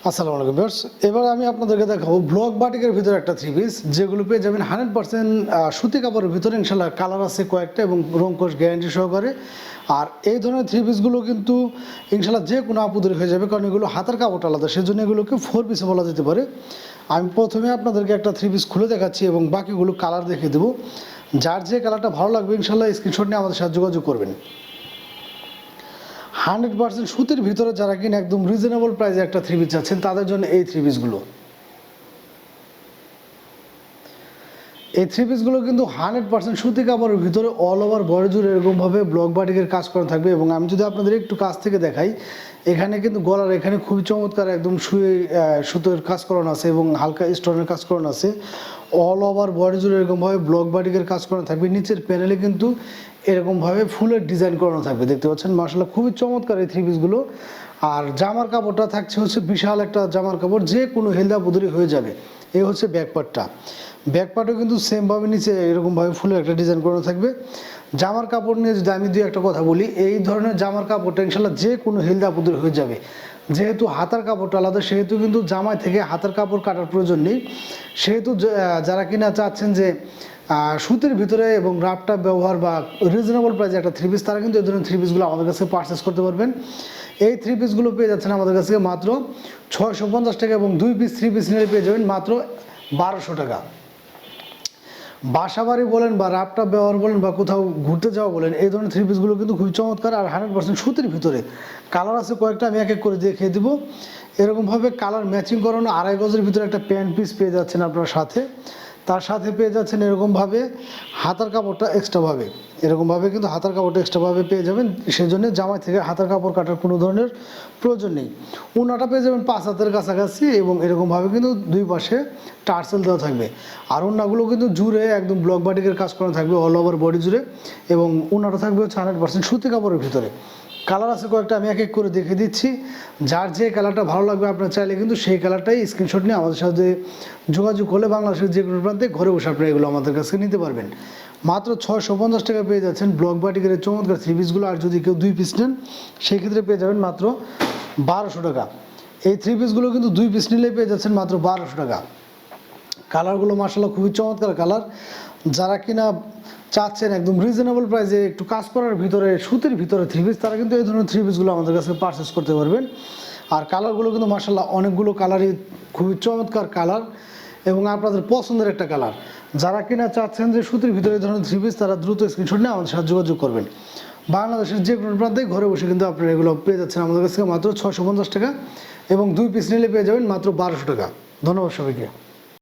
আসসালামু আলাইকুম ভিউয়ার্স, এবার আমি আপনাদেরকে দেখাবো ব্লক বাটিকের ভিতরে একটা থ্রি পিস, যেগুলো পেয়ে যাবেন 100% সুতি কাপড়ের ভিতরে। ইনশাল্লাহ কালার আছে কয়েকটা এবং রংকশ গ্যারান্টি সহকারে। আর এই ধরনের থ্রি পিসগুলো কিন্তু ইনশাল্লাহ যে কোনো আপুদের হয়ে যাবে, কারণ এগুলো হাতার কাপড়টা আলাদা, সেজন্য এগুলোকে 4 পিসে বলা যেতে পারে। আমি প্রথমে আপনাদেরকে একটা থ্রি পিস খুলে দেখাচ্ছি এবং বাকিগুলো কালার দেখিয়ে দেবো। যার যে কালারটা ভালো লাগবে ইনশাল্লাহ স্ক্রিনশট নিয়ে আমাদের সাথে যোগাযোগ করবেন। 100% সুতির ভিতরে যারা কিনা একদম রিজনেবল প্রাইসে একটা থ্রি পিস চাচ্ছেন, তাদের জন্য এই থ্রি পিসগুলো। এই থ্রি পিসগুলো কিন্তু 100% সুতি কাপড়ের ভিতরে অল ওভার বডি জুড়ে এরকমভাবে ব্লক বাটিকের কাজ করা থাকবে। এবং আমি যদি আপনাদের একটু কাছ থেকে দেখাই, এখানে কিন্তু গলার এখানে খুবই চমৎকার একদম সুতোর কাজ করানো আছে এবং হালকা স্টোনের কাজ করানো আছে। অল ওভার বডি জুড়ে এরকমভাবে ব্লক বাটিকের কাজ করানো থাকবে। নিচের প্যানেলে কিন্তু এরকমভাবে ফুলের ডিজাইন করানো থাকবে, দেখতে পাচ্ছেন। মাশাআল্লাহ খুবই চমৎকার এই থ্রি পিসগুলো। আর জামার কাপড়টা থাকছে হচ্ছে বিশাল একটা জামার কাপড়, যে কোনো হেলদা বুদুরি হয়ে যাবে। এই হচ্ছে ব্যাকপার্টটা। ব্যাকপার্টও কিন্তু সেমভাবে নিচে এরকমভাবে ফুলের একটা ডিজাইন করানো থাকবে। জামার কাপড় নিয়ে যদি আমি দুই একটা কথা বলি, এই ধরনের জামার কাপড়টা ইনশাল্লাহ যে কোনো হেলদা বুদুরি হয়ে যাবে। যেহেতু হাতার কাপড়টা আলাদা, সেহেতু কিন্তু জামায় থেকে হাতার কাপড় কাটার প্রয়োজন নেই। সেহেতু যারা কিনা চাচ্ছেন যে সুতির ভিতরে এবং রাফটা ব্যবহার বা রিজনেবল প্রাইসে একটা থ্রি পিস, তারা কিন্তু এই ধরনের থ্রি পিসগুলো আমাদের কাছে পারচেস করতে পারবেন। এই থ্রি পিসগুলো পেয়ে যাচ্ছেন আমাদের কাছে মাত্র 650 টাকা এবং 2 পিস থ্রি পিস নিলে পেয়ে যাবেন মাত্র 1200 টাকা। বাসাবাড়ি বলেন বা রাফটা ব্যবহার বলেন বা কোথাও ঘুরতে যাওয়া বলেন, এই ধরনের থ্রি পিসগুলো কিন্তু খুবই চমৎকার। আর 100% সুতির ভিতরে কালার আছে কয়েকটা, আমি এক এক করে দেখিয়ে দেবো। এরকমভাবে কালার ম্যাচিং করানো 2.5 গজের ভিতরে একটা প্যান্ট পিস পেয়ে যাচ্ছেন আপনার সাথে। তার সাথে পেয়ে যাচ্ছেন এরকমভাবে হাতার কাপড়টা এক্সট্রাভাবে, এরকমভাবে কিন্তু হাতার কাপড়টা এক্সট্রাভাবে পেয়ে যাবেন। সেজন্য জামাই থেকে হাতার কাপড় কাটার কোনো ধরনের প্রয়োজন নেই। ওনাটা পেয়ে যাবেন 5 হাতের কাছাকাছি এবং এরকমভাবে কিন্তু দুই পাশে টার্সেল দেওয়া থাকবে। আর ওনাগুলো কিন্তু জুড়ে একদম ব্লক বাটিকের কাজ করা থাকবে অল ওভার বডি জুড়ে। এবং ওনাটা থাকবে হচ্ছে 100% সুতি কাপড়ের ভিতরে। কালার আছে কয়েকটা, আমি এক এক করে দেখে দিচ্ছি। যার যে কালারটা ভালো লাগবে আপনার চাইলে কিন্তু সেই কালারটাই স্ক্রিনশট নিয়ে আমাদের সাথে যোগাযোগ করলে বাংলাদেশের যে কোনো প্রান্তে ঘরে বসে আপনারা এগুলো আমাদের কাছে নিতে পারবেন। মাত্র 650 টাকা পেয়ে যাচ্ছেন ব্লক বাটিকের চমৎকার থ্রি পিসগুলো। আর যদি কেউ 2 পিস নেন, সেই ক্ষেত্রে পেয়ে যাবেন মাত্র 1200 টাকা। এই থ্রি পিসগুলো কিন্তু 2 পিস নিলে পেয়ে যাচ্ছেন মাত্র 1200 টাকা। কালারগুলো মাশাআল্লাহ খুবই চমৎকার কালার। যারা কিনা চাচ্ছেন একদম রিজনেবল প্রাইসে একটু কাজ করার ভিতরে সুতির ভিতরে থ্রি পিস, তারা কিন্তু এই ধরনের থ্রি পিসগুলো আমাদের কাছে পারচেস করতে পারবেন। আর কালারগুলো কিন্তু মাশাআল্লাহ অনেকগুলো কালারই খুবই চমৎকার কালার এবং আপনাদের পছন্দের একটা কালার। যারা কিনা চাচ্ছেন যে সুতির ভিতরে এই ধরনের থ্রি পিস, তারা দ্রুত স্ক্রিনশট নিয়ে আমাদের সাথে যোগাযোগ করবেন। বাংলাদেশের যে কোনো প্রান্তে ঘরে বসে কিন্তু আপনারা এগুলো পেয়ে যাচ্ছেন আমাদের কাছে মাত্র 650 টাকা এবং 2 পিস নিলে পেয়ে যাবেন মাত্র 1200 টাকা। ধন্যবাদ সবাইকে।